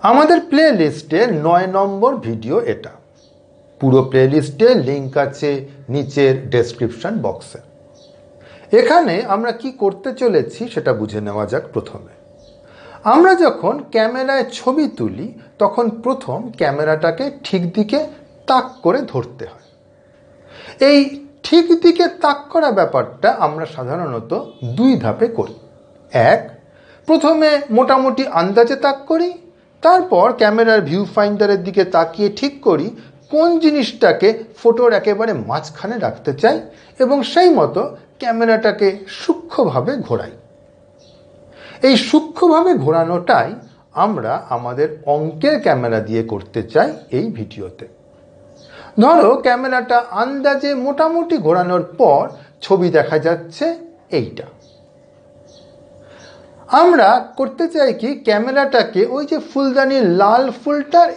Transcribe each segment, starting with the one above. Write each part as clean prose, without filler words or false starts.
আমাদের প্লে লিস্টের 9 নম্বর ভিডিও এটা। পুরো প্লে লিস্টের লিঙ্ক আছে নিচের ডেসক্রিপশন বক্সে। এখানে আমরা কি করতে চলেছি সেটা বুঝে নেওয়া যাক। প্রথমে আমরা যখন ক্যামেরায় ছবি তুলি তখন প্রথম ক্যামেরাটাকে ঠিক দিকে তাক করে ধরতে হয়। এই ঠিক দিকে তাক করা ব্যাপারটা আমরা সাধারণত 2 ধাপে করি। এক, প্রথমে মোটামুটি আন্দাজে তাক করি, তারপর ক্যামেরার ভিউ ফাইন্ডারের দিকে তাকিয়ে ঠিক করি কোন জিনিসটাকে ফটোর একেবারে মাঝখানে রাখতে চাই এবং সেই মতো ক্যামেরাটাকে সূক্ষ্মভাবে ঘোরাই। এই সূক্ষ্মভাবে ঘোরানোটাই আমরা আমাদের অঙ্কের ক্যামেরা দিয়ে করতে চাই এই ভিডিওতে। ধরো ক্যামেরাটা আন্দাজে মোটামুটি ঘোরানোর পর ছবি দেখা যাচ্ছে এইটা। আমরা করতে চাই কি, ক্যামেরাটাকে ওই যে ফুলদানির লাল ফুলটার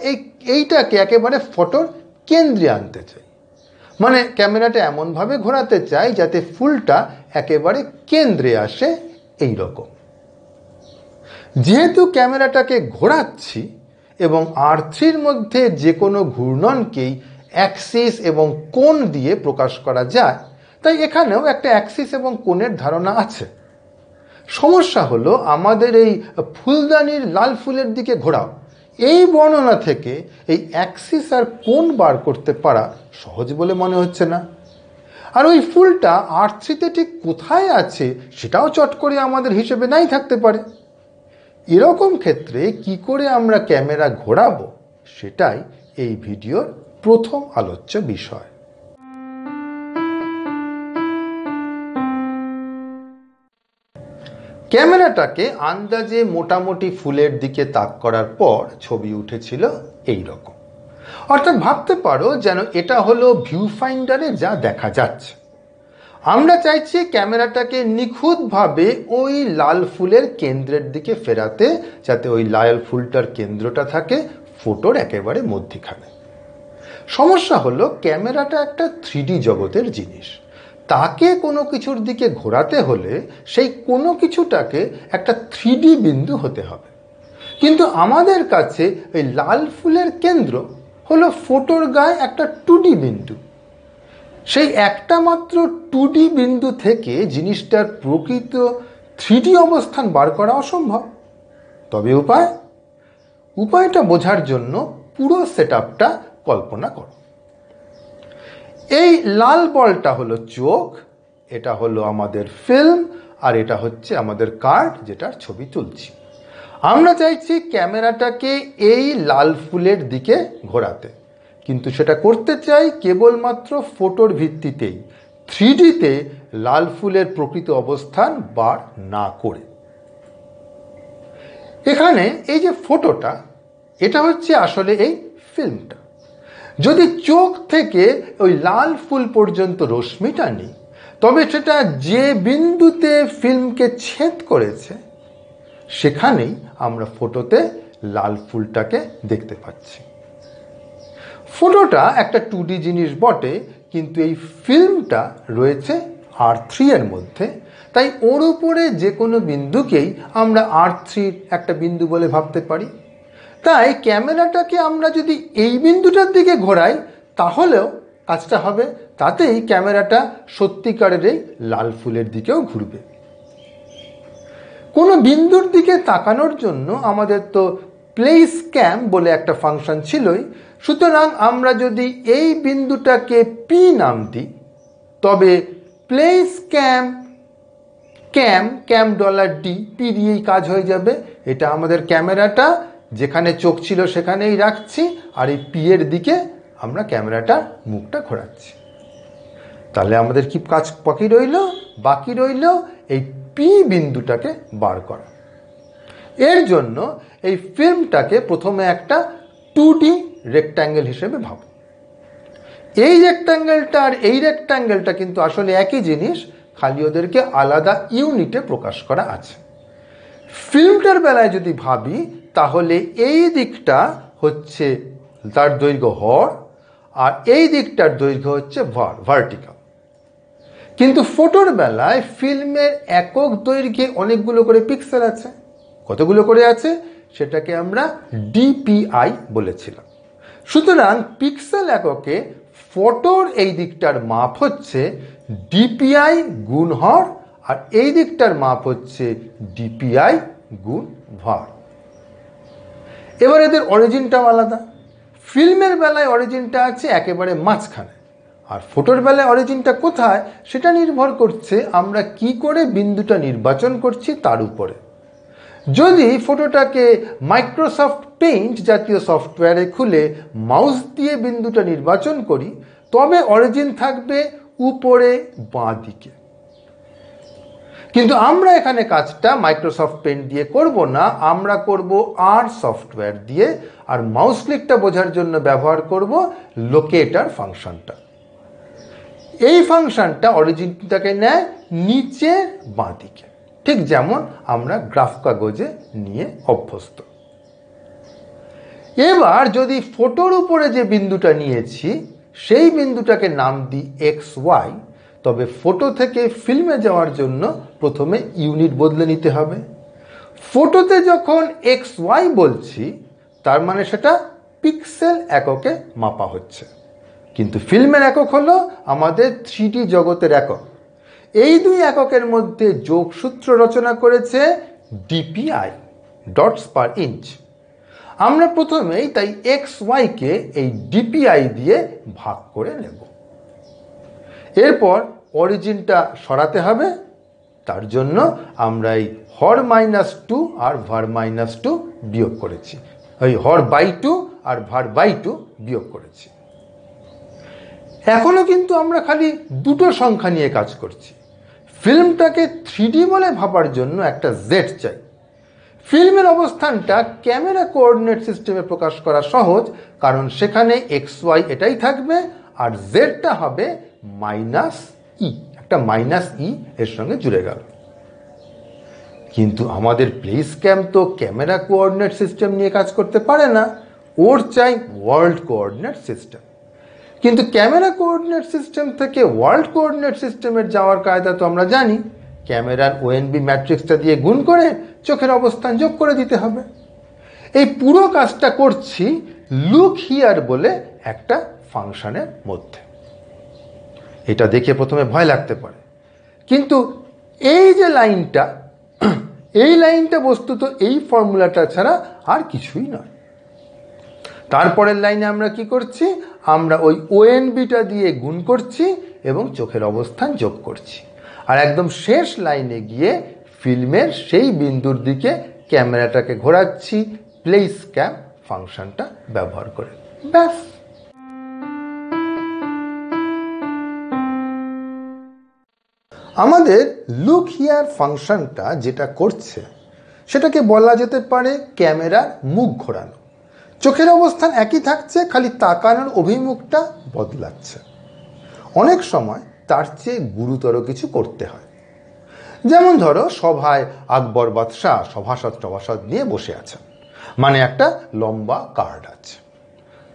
এইটাকে একেবারে ফটোর কেন্দ্রে আনতে চাই। মানে ক্যামেরাটা এমনভাবে ঘোরাতে চাই যাতে ফুলটা একেবারে কেন্দ্রে আসে এই রকম। যেহেতু ক্যামেরাটাকে ঘোরাচ্ছি এবং R3-র মধ্যে যে কোনো ঘূর্ণনকেই অ্যাক্সিস এবং কোণ দিয়ে প্রকাশ করা যায়, তাই এখানেও একটা অ্যাক্সিস এবং কোণের ধারণা আছে। সমস্যা হলো আমাদের এই ফুলদানির লাল ফুলের দিকে ঘোরাও এই বর্ণনা থেকে এই অ্যাক্সিস আর কোণ বার করতে পারা সহজ বলে মনে হচ্ছে না। আর ওই ফুলটা R3-তে ঠিক কোথায় আছে সেটাও চট করে আমাদের হিসেবে নাই থাকতে পারে। এরকম ক্ষেত্রে কি করে আমরা ক্যামেরা ঘোরাবো সেটাই এই ভিডিওর প্রথম আলোচ্য বিষয়। ক্যামেরাটাকে আন্দাজে মোটামুটি ফুলের দিকে তাক করার পর ছবি উঠেছিল এই রকম। অর্থাৎ ভাবতে পারো যেন এটা হলো ভিউ ফাইন্ডারে যা দেখা যাচ্ছে। আমরা চাইছি ক্যামেরাটাকে নিখুঁতভাবে ওই লাল ফুলের কেন্দ্রের দিকে ফেরাতে, যাতে ওই লাল ফুলটার কেন্দ্রটা থাকে ফটোর একেবারে মধ্যিখানে। সমস্যা হলো ক্যামেরাটা একটা 3D জগতের জিনিস। তাকে কোনো কিছুর দিকে ঘোরাতে হলে সেই কোনো কিছুটাকে একটা 3D বিন্দু হতে হবে। কিন্তু আমাদের কাছে ওই লাল ফুলের কেন্দ্র হলো ফটোর গায়ে একটা 2D বিন্দু। সেই একটা মাত্র 2D বিন্দু থেকে জিনিসটার প্রকৃত 3D অবস্থান বার করা অসম্ভব। তবে উপায়টা বোঝার জন্য পুরো সেটআপটা কল্পনা করো। এই লাল বলটা হলো চোখ, এটা হলো আমাদের ফিল্ম, আর এটা হচ্ছে আমাদের কার্ড যেটার ছবি তুলছি। আমরা চাইছি ক্যামেরাটাকে এই লাল ফুলের দিকে ঘোরাতে, কিন্তু সেটা করতে চাই কেবলমাত্র ফটোর ভিত্তিতেই, 3Dতে লাল ফুলের প্রকৃত অবস্থান বার না করে। এখানে এই যে ফটোটা, এটা হচ্ছে আসলে এই ফিল্মটা। যদি চোখ থেকে ওই লাল ফুল পর্যন্ত রশ্মিটা নিই, তবে সেটা যে বিন্দুতে ফিল্মকে ছেদ করেছে সেখানেই আমরা ফটোতে লাল ফুলটাকে দেখতে পাচ্ছি। ফটোটা একটা 2D জিনিস বটে, কিন্তু এই ফিল্মটা রয়েছে R3-এর মধ্যে, তাই ওর উপরে যে কোনো বিন্দুকেই আমরা R3-র একটা বিন্দু বলে ভাবতে পারি। তাই ক্যামেরাটাকে আমরা যদি এই বিন্দুটার দিকে ঘোরাই তাহলেও কাজটা হবে, তাতেই ক্যামেরাটা সত্যিকারের এই লাল ফুলের দিকেও ঘুরবে। কোনো বিন্দুর দিকে তাকানোর জন্য আমাদের তো প্লেস ক্যাম বলে একটা ফাংশন ছিলই। সুতরাং আমরা যদি এই বিন্দুটাকে P নাম দিই, তবে প্লেস ক্যাম $D P দিয়েই কাজ হয়ে যাবে। এটা আমাদের ক্যামেরাটা যেখানে চোখ ছিল সেখানেই রাখছি, আর এই P এর দিকে আমরা ক্যামেরাটার মুখটা ঘোরাচ্ছি। তাহলে আমাদের কি কাজ বাকি রইল এই P বিন্দুটাকে বার করা। এর জন্য এই ফিল্মটাকে প্রথমে একটা 2D রেক্ট্যাঙ্গেল হিসেবে ভাবো। এই রেক্ট্যাঙ্গেলটা আর এই রেক্ট্যাঙ্গেলটা কিন্তু আসলে একই জিনিস, খালি ওদেরকে আলাদা ইউনিটে প্রকাশ করা আছে। ফিল্মটার বেলায় যদি ভাবি তাহলে এই দিকটা হচ্ছে তার দৈর্ঘ্য হর, আর এই দিকটার দৈর্ঘ্য হচ্ছে ভার্টিক্যাল। কিন্তু ফটোর বেলায় ফিল্মের একক দৈর্ঘ্যে অনেকগুলো করে পিক্সেল আছে। কতগুলো করে আছে? সেটাকে আমরা ডিপিআই বলেছিলাম। সুতরাং পিক্সেল এককে ফটোর এই দিকটার মাপ হচ্ছে ডিপিআই গুণ হর, আর এই দিকটার মাপ হচ্ছে ডিপিআই গুণ ভর। এবার এদের অরিজিনটাও আলাদা। ফিল্মের বেলায় অরিজিনটা আছে একেবারে মাঝখানে, আর ফটোর বেলায় অরিজিনটা কোথায় সেটা নির্ভর করছে আমরা কি করে বিন্দুটা নির্বাচন করছি তার উপরে। যদি ফটোটাকে মাইক্রোসফট পেইন্ট জাতীয় সফটওয়্যারে খুলে মাউস দিয়ে বিন্দুটা নির্বাচন করি, তবে অরিজিন থাকবে উপরে বাঁ দিকে। কিন্তু আমরা এখানে কাজটা মাইক্রোসফট পেইন্ট দিয়ে করব না, আমরা করব আর সফটওয়্যার দিয়ে, আর মাউস ক্লিকটা বোঝার জন্য ব্যবহার করব লোকেটর ফাংশনটা। এই ফাংশনটা অরিজিনটাকে নেয় নিচের বাঁ দিকে, ঠিক যেমন আমরা গ্রাফ কাগজে নিয়ে অভ্যস্ত। এবার যদি ফটোর উপরে যে বিন্দুটা নিয়েছি সেই বিন্দুটাকে নাম দিই এক্স ওয়াই, তবে ফটো থেকে ফিল্মে যাওয়ার জন্য প্রথমে ইউনিট বদলে নিতে হবে। ফটোতে যখন এক্স ওয়াই বলছি তার মানে সেটা পিক্সেল এককে মাপা হচ্ছে, কিন্তু ফিল্মের একক হলো আমাদের 3D জগতের একক। এই দুই এককের মধ্যে যোগসূত্র রচনা করেছে ডিপিআই, ডটস পার ইঞ্চ। আমরা প্রথমেই তাই এক্স ওয়াইকে এই ডিপিআই দিয়ে ভাগ করে নেব। এরপর অরিজিনটা সরাতে হবে, তার জন্য আমরা এই হর -2 আর ভার -2 বিয়োগ করেছি, ওই হর বাই 2 আর ভার বাই 2 বিয়োগ করেছি। এখনো কিন্তু আমরা খালি দুটো সংখ্যা নিয়ে কাজ করছি। ফিল্মটাকে 3D বলে ভাবার জন্য একটা জেড চাই। ফিল্মের অবস্থানটা ক্যামেরা কোঅর্ডিনেট সিস্টেমে প্রকাশ করা সহজ, কারণ সেখানে এক্স ওয়াই এটাই থাকবে আর জেডটা হবে -ই, একটা -ই এর সঙ্গে জুড়ে গেল। কিন্তু আমাদের প্লেস ক্যাম তো ক্যামেরা কোঅর্ডিনেট সিস্টেম নিয়ে কাজ করতে পারে না, ওর চাই ওয়ার্ল্ড কোঅর্ডিনেট সিস্টেম। কিন্তু ক্যামেরা কোঅর্ডিনেট সিস্টেম থেকে ওয়ার্ল্ড কোঅর্ডিনেট সিস্টেমের যাওয়ার কায়দা তো আমরা জানি, ক্যামেরার ওএনবি ম্যাট্রিক্সটা দিয়ে গুণ করে চোখের অবস্থান যোগ করে দিতে হবে। এই পুরো কাজটা করছি লুক হিয়ার বলে একটা ফাংশনের মধ্যে। এটা দেখে প্রথমে ভয় লাগতে পারে, কিন্তু এই যে লাইনটা, এই লাইনটা বস্তুত এই ফর্মুলাটা ছাড়া আর কিছুই নয়। তারপরের লাইনে আমরা কি করছি, আমরা ওই ওএনবিটা দিয়ে গুণ করছি এবং চোখের অবস্থান যোগ করছি, আর একদম শেষ লাইনে গিয়ে ফিল্মের সেই বিন্দুর দিকে ক্যামেরাটাকে ঘোরাচ্ছি প্লেস ক্যাম ফাংশনটা ব্যবহার করে। ব্যাস। আমাদের লুক হিয়ার ফাংশনটা যেটা করছে সেটাকে বলা যেতে পারে ক্যামেরার মুখ ঘোরানো। চোখের অবস্থান একই থাকছে, খালি তাকানোর অভিমুখটা বদলাচ্ছে। অনেক সময় তার চেয়ে গুরুতর কিছু করতে হয়। যেমন ধরো সভায় আকবর বাদশাহ সভাসদ নিয়ে বসে আছেন, মানে একটা লম্বা কার্ড আছে,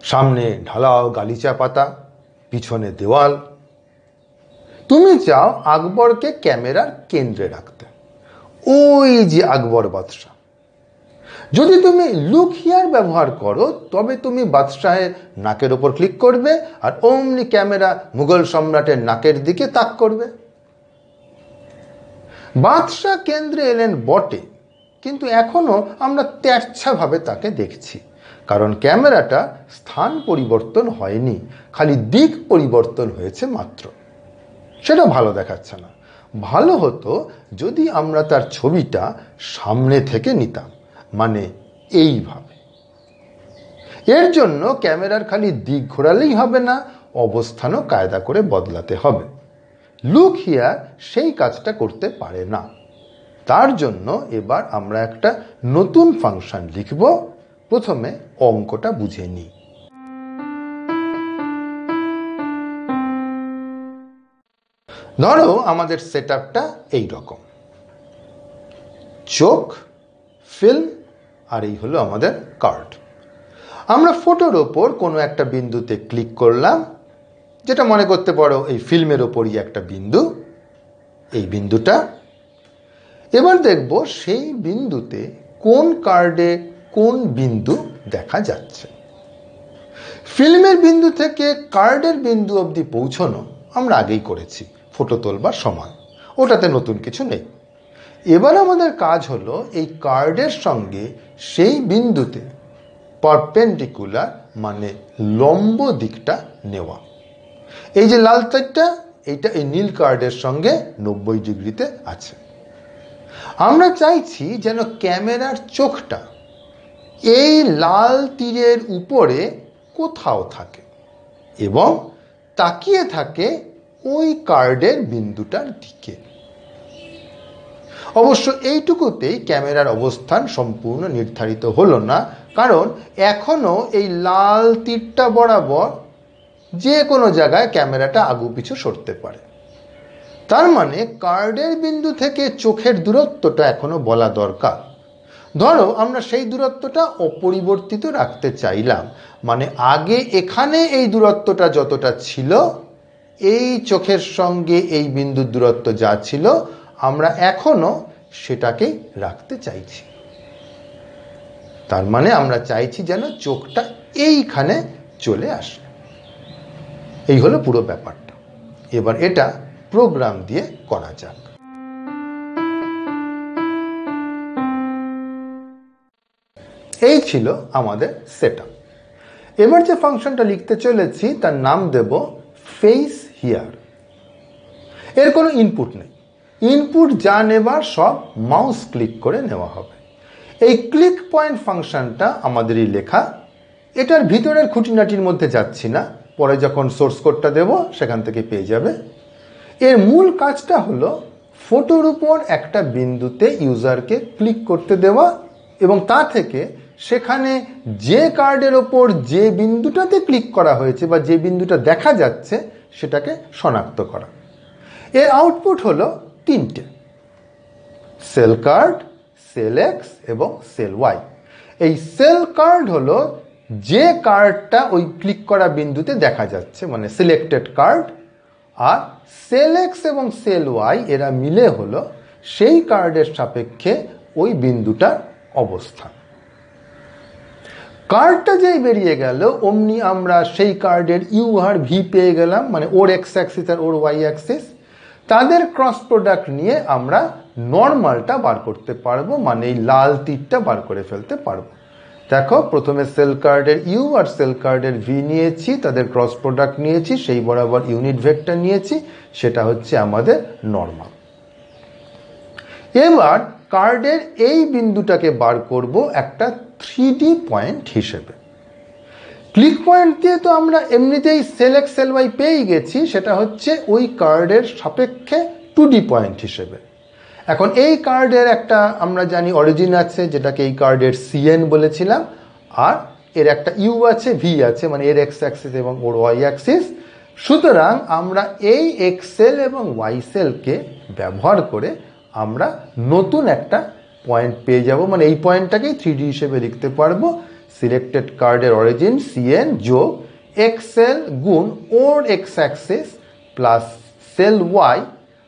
সামনে ঢালাও গালিচা পাতা, পিছনে দেওয়াল। তুমি চাও আকবরকে ক্যামেরার কেন্দ্রে রাখতে, ওই যে আকবর বাদশাহ। যদি তুমি লুক হিয়ার ব্যবহার করো তবে তুমি বাদশাহের নাকের ওপর ক্লিক করবে আর অমনি ক্যামেরা মুঘল সম্রাটের নাকের দিকে তাক করবে। বাদশাহ কেন্দ্রে এলেন বটে, কিন্তু এখনো আমরা তেরছাভাবে তাকে দেখছি, কারণ ক্যামেরাটা স্থান পরিবর্তন হয়নি, খালি দিক পরিবর্তন হয়েছে মাত্র। সেটা ভালো দেখাচ্ছে না। ভালো হতো যদি আমরা তার ছবিটা সামনে থেকে নিতাম, মানে এইভাবে। এর জন্য ক্যামেরার খালি দিক ঘোরালেই হবে না, অবস্থানও কায়দা করে বদলাতে হবে। লুক হিয়ার সেই কাজটা করতে পারে না। তার জন্য এবার আমরা একটা নতুন ফাংশন লিখব। প্রথমে অঙ্কটা বুঝে নিই। ধরো আমাদের সেটআপটা এই রকম, চোখ, ফিল্ম, আর এই হলো আমাদের কার্ড। আমরা ফটোর ওপর কোনো একটা বিন্দুতে ক্লিক করলাম, যেটা মনে করতে পারো এই ফিল্মের ওপরই একটা বিন্দু, এই বিন্দুটা। এবার দেখব সেই বিন্দুতে কোন কার্ডে কোন বিন্দু দেখা যাচ্ছে। ফিল্মের বিন্দু থেকে কার্ডের বিন্দু অবধি পৌঁছানো আমরা আগেই করেছি, ফটো তোলবার সমান, ওটাতে নতুন কিছু নেই। এবার আমাদের কাজ হলো এই কার্ডের সঙ্গে সেই বিন্দুতে পারপেন্ডিকুলার মানে লম্ব দিকটা নেওয়া। এই যে লাল তারটা, এইটা এই নীল কার্ডের সঙ্গে 90 ডিগ্রিতে আছে। আমরা চাইছি যেন ক্যামেরার চোখটা এই লাল তীরের উপরে কোথাও থাকে এবং তাকিয়ে থাকে ওই কার্ডের বিন্দুটার দিকে। অবশ্য এইটুকুতেই ক্যামেরার অবস্থান সম্পূর্ণ নির্ধারিত হলো না, কারণ এখনো এই লাল তীরটা বরাবর যে কোনো জায়গায় ক্যামেরাটা আগুপিছু সরতে পারে। তার মানে কার্ডের বিন্দু থেকে চোখের দূরত্বটা এখনো বলা দরকার। ধরো আমরা সেই দূরত্বটা অপরিবর্তিত রাখতে চাইলাম, মানে আগে এখানে এই দূরত্বটা যতটা ছিল, এই চোখের সঙ্গে এই বিন্দুর দূরত্ব যা ছিল, আমরা এখনো সেটাকেই রাখতে চাইছি। তার মানে আমরা চাইছি যেন চোখটা এইখানে চলে আসে। এই হলো পুরো ব্যাপারটা। এবার এটা প্রোগ্রাম দিয়ে করা যাক। এই ছিল আমাদের সেটআপ। এবার যে ফাংশনটা লিখতে চলেছি তার নাম দেব ফেস হিয়ার। এর কোনো ইনপুট নেই, ইনপুট যা নেবার সব মাউস ক্লিক করে নেওয়া হবে। এই ক্লিক পয়েন্ট ফাংশনটা আমাদেরই লেখা, এটার ভিতরের খুঁটিনাটির মধ্যে যাচ্ছি না, পরে যখন সোর্স কোডটা দেব সেখান থেকে পেয়ে যাবে। এর মূল কাজটা হলো ফটোর উপর একটা বিন্দুতে ইউজারকে ক্লিক করতে দেওয়া এবং তা থেকে সেখানে যে কার্ডের ওপর যে বিন্দুটাতে ক্লিক করা হয়েছে বা যে বিন্দুটা দেখা যাচ্ছে সেটাকে শনাক্ত করা। এর আউটপুট হলো তিনটে, সেল কার্ড, সেল এক্স এবং সেল ওয়াই। এই সেল কার্ড হলো যে কার্ডটা ওই ক্লিক করা বিন্দুতে দেখা যাচ্ছে, মানে সিলেক্টেড কার্ড। আর সেল এক্স এবং সেল ওয়াই এরা মিলে হলো সেই কার্ডের সাপেক্ষে ওই বিন্দুটার অবস্থান। কার্ডটা যেই বেরিয়ে গেল অমনি আমরা সেই কার্ডের ইউ আর ভি পেয়ে গেলাম, মানে ওর এক্স অ্যাক্সিস আর ওর ওয়াই অ্যাক্সিস। তাদের ক্রস প্রোডাক্ট নিয়ে আমরা নর্মালটা বার করতে পারবো, মানে এই লাল তীরটা বার করে ফেলতে পারবো। দেখো, প্রথমে সেল কার্ডের ইউ আর সেল কার্ডের ভি নিয়েছি, তাদের ক্রস প্রোডাক্ট নিয়েছি, সেই বরাবর ইউনিট ভেক্টর নিয়েছি, সেটা হচ্ছে আমাদের নর্মাল। এবার কার্ডের এই বিন্দুটাকে বার করব একটা 3D পয়েন্ট হিসেবে। ক্লিক পয়েন্ট দিয়ে তো আমরা এমনিতেই সেল এক্স সেল ওয়াই পেয়ে গেছি, সেটা হচ্ছে ওই কার্ডের সাপেক্ষে 2D পয়েন্ট হিসেবে। এখন এই কার্ডের একটা আমরা জানি অরিজিন আছে, যেটাকে এই কার্ডের সিএন বলেছিলাম, আর এর একটা ইউ আছে, ভি আছে, মানে এর এক্স অ্যাক্সিস এবং ওর ওয়াই অ্যাক্সিস। সুতরাং আমরা এই এক্স সেল এবং ওয়াই সেলকে ব্যবহার করে আমরা নতুন একটা পয়েন্ট পেয়ে যাব, মানে এই পয়েন্টটাকেই 3D হিসেবে লিখতে পারবো। সিলেক্টেড কার্ডের অরিজিন সিএন যোগ এক্স সেল গুণ ওর x axis plus cell y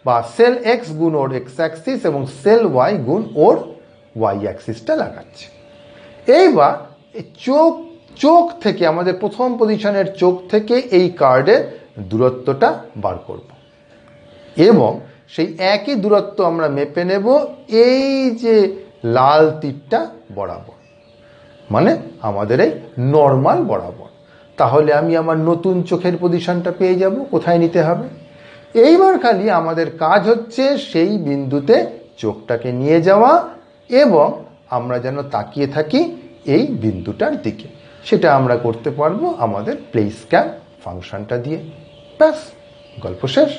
বা সেল এক্স গুণ ওর এক্স অ্যাক্সিস এবং সেল ওয়াই গুণ ওর ওয়াই অ্যাক্সিসটা লাগাচ্ছে। এইবার চোখ থেকে আমাদের প্রথম পজিশনের চোখ থেকে এই কার্ডের দূরত্বটা বার করব এবং সেই একই দূরত্ব আমরা মেপে নেব এই যে লাল তীরটা বরাবর, মানে আমাদের এই নর্মাল বরাবর। তাহলে আমি আমার নতুন চোখের পজিশনটা পেয়ে যাব, কোথায় নিতে হবে। এইবার খালি আমাদের কাজ হচ্ছে সেই বিন্দুতে চোখটাকে নিয়ে যাওয়া এবং আমরা যেন তাকিয়ে থাকি এই বিন্দুটার দিকে। সেটা আমরা করতে পারবো আমাদের প্লেস ক্যাম ফাংশনটা দিয়ে। ব্যাস, গল্প শেষ।